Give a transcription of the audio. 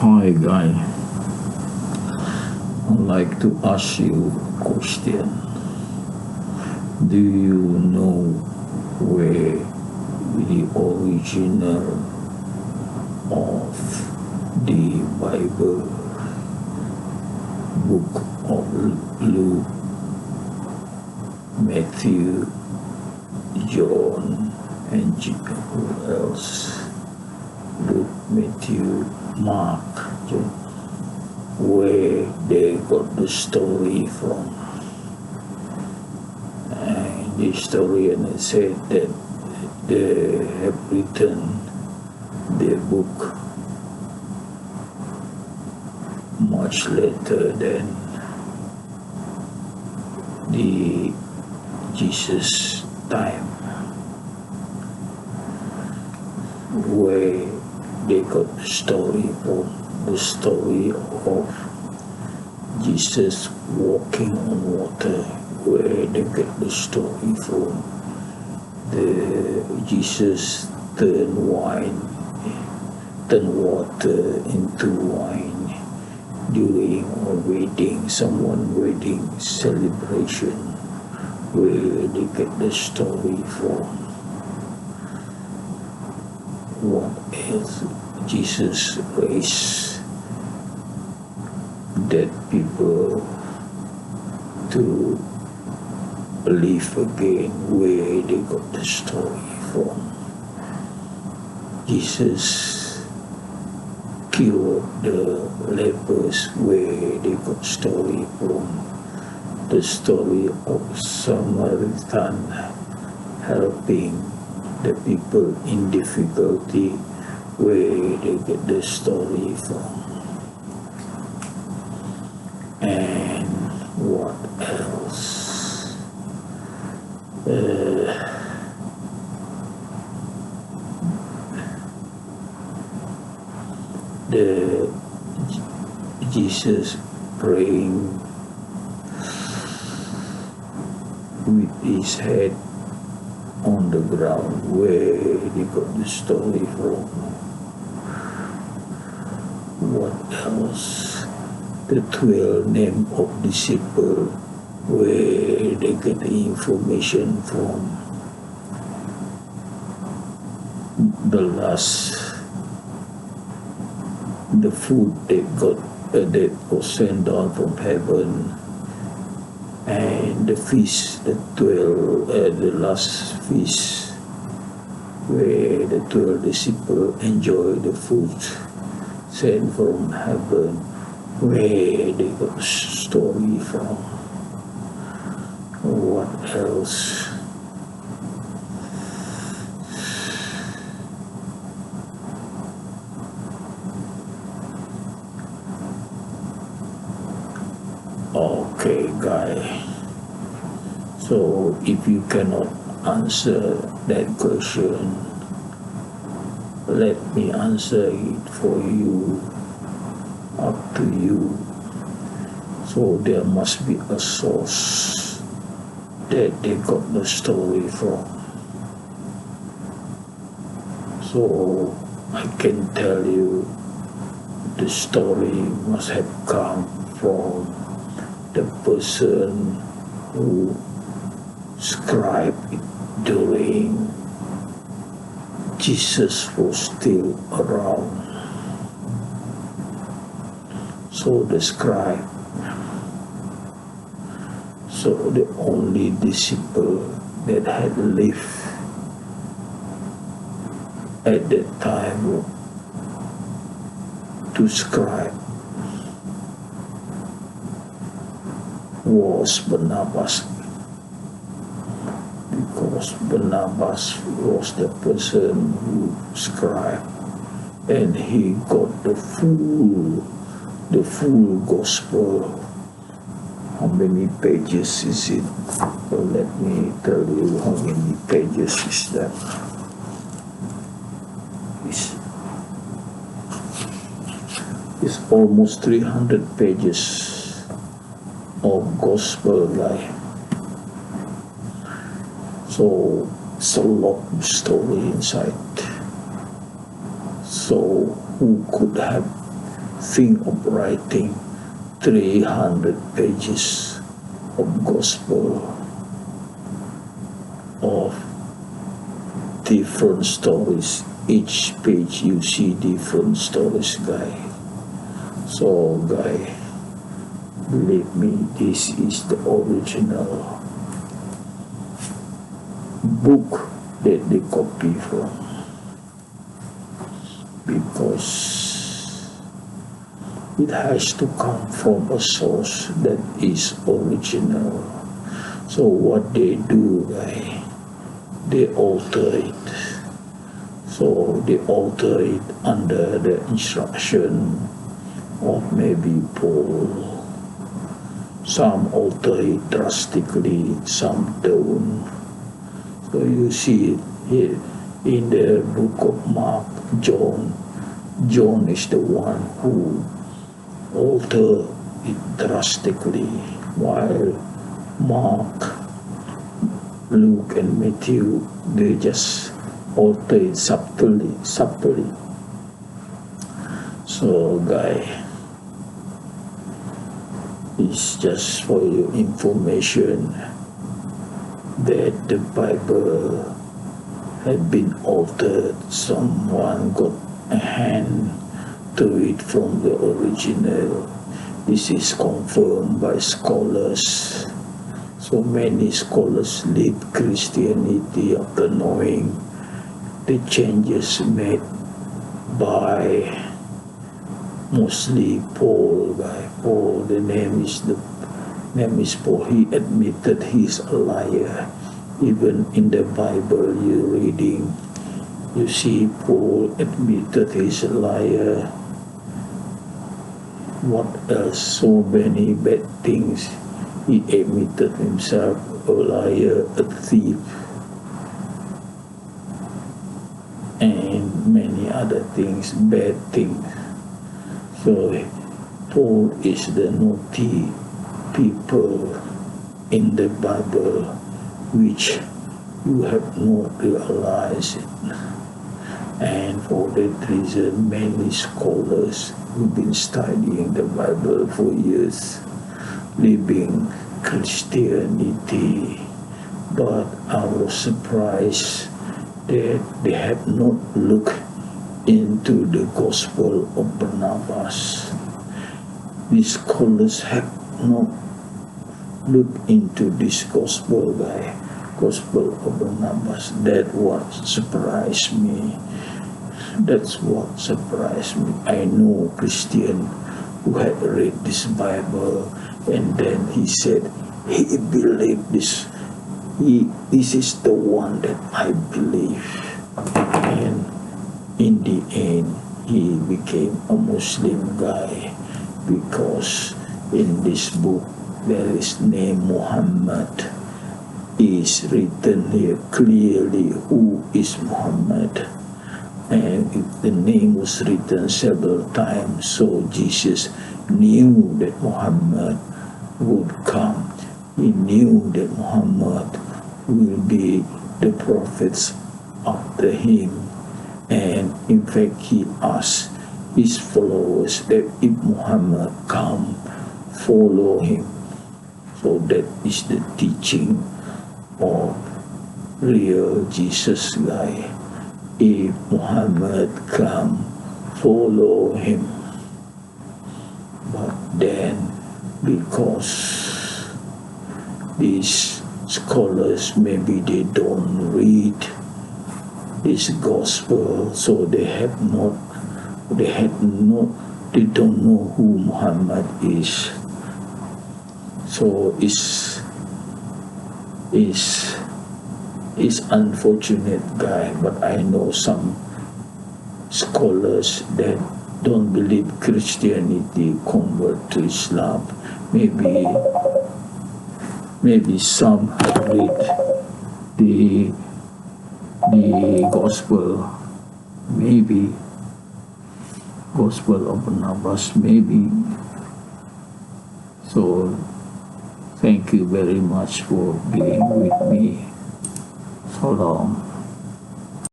Hi guy, I'd like to ask you a question. Do you know where the original of the Bible, book of Luke, Matthew, John, and who else? Luke, Matthew, Mark, John, where they got the story from. And the historian said that they have written their book much later than the Jesus time, where they got the story from, the story of Jesus walking on water, where they get the story from, the Jesus turn water into wine during a wedding, someone wedding celebration, where they get the story from. What else? Jesus raised dead people to live again, where they got the story from. Jesus cured the lepers, where they got story from. The story of Samaritan helping the people in difficulty, where they get the story from. And what else? The Jesus praying with his head on the ground, where they got the story from. What else? The 12 name of disciples, where they get the information from. The food they got that was sent down from heaven, and the feast, the last feast, where the 12 disciples enjoy the food sent from heaven, where they got the story from. What else? Okay, guy. So if you cannot answer that question, let me answer it for you, up to you. So there must be a source that they got the story from. So I can tell you the story must have come from the person who scribed it during Jesus was still around. So the scribe, so the only disciple that had lived at that time to scribe was Barnabas, because Barnabas was the person who scribed, and he got the full gospel. How many pages is it? Well, let me tell you how many pages is that. It's almost 300 pages of gospel, guy. So it's a lot of story inside. So who could have think of writing 300 pages of gospel of different stories. Each page you see different stories, guy. So, guy, believe me, this is the original book that they copy from, because it has to come from a source that is original. So what they do, guy, they alter it. So they alter it under the instruction of maybe Paul. Some alter it drastically, some don't. So you see it here in the book of Mark. John is the one who alter it drastically, while Mark, Luke and Matthew, they just alter it subtly. So, guy, it's just for your information that the Bible had been altered. Someone got a hand to it from the original. This is confirmed by scholars. So many scholars leave Christianity after knowing the changes made by mostly Paul. Paul, the name is Paul. He admitted he's a liar. Even in the Bible you're reading, you see Paul admitted he's a liar. What else? So many bad things. He admitted himself a liar, a thief, and many other things, bad things. So Paul is the naughty people in the Bible, which you have not realized it. And for that reason, many scholars who've been studying the Bible for years, living Christianity, but I was surprised that they have not looked into the Gospel of Barnabas. These scholars have not looked into this Gospel of Barnabas. That's what surprised me. I know Christian who had read this Bible, and then he said he believed this. This is the one that I believe. And in the end, he became a Muslim guy, because in this book there is name Muhammad is written here clearly. Who is Muhammad? And the name was written several times, so Jesus knew that Muhammad would come. He knew that Muhammad will be the prophets after him. And in fact, he asked his followers that if Muhammad come, follow him. So that is the teaching of real Jesus guy. If Muhammad come, follow him. But then, because these scholars, maybe they don't read this gospel, so they don't know who Muhammad is. So it's unfortunate guy, but I know some scholars that don't believe Christianity convert to Islam. Maybe some have read the gospel, maybe Gospel of Barnabas, maybe. So thank you very much for being with me so long.